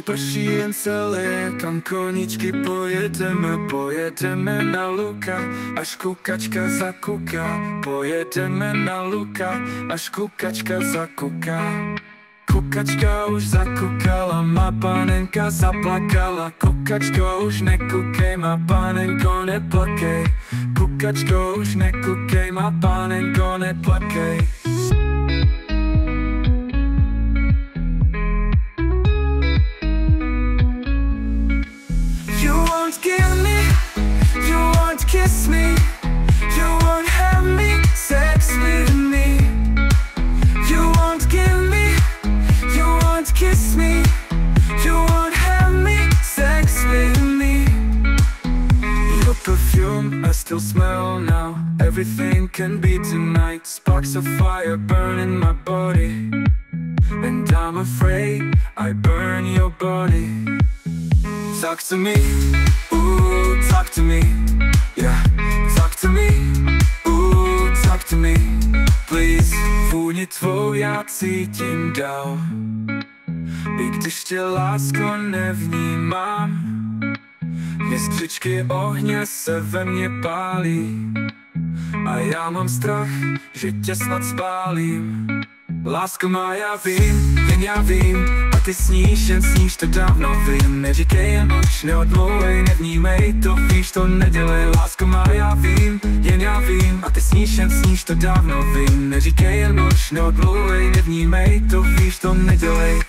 Prší jen celé, kam koničky pojedeme na luka, až kukačka zakuká. Pojedeme na luka, až kukačka zakuká. Kukačka už zakukala, má panenka zaplakala. Kukačko už nekukej, má panenko neplakej. Kukačko už nekukej, má panenko neplakej. You won't give me, you won't kiss me, you won't have me, sex with me. You won't give me, you won't kiss me, you won't have me, sex with me. Your perfume I still smell now. Everything can be tonight. Sparks of fire burn in my body, and I'm afraid I burn your body. Talk to me, ooh, talk to me, yeah. Talk to me, ooh, talk to me, please. Vůni tvou já cítím dál, i když tě, lásko, nevnímám. Jiskřičky ohně se ve mně pálí, a já mám strach, že tě snad spálím. Lásko má, já vím, jen já vím, a ty sníš, jen sníš, to dávno vím. Neříkej jen už, neodmlouvej, nevnímej, to víš, to nedělej. Lásko má, já vím, jen já vím, a ty sníš, jen sníš, to dávno vím. Neříkej jen už, neodmlouvej, nevnímej, to víš, to nedělej.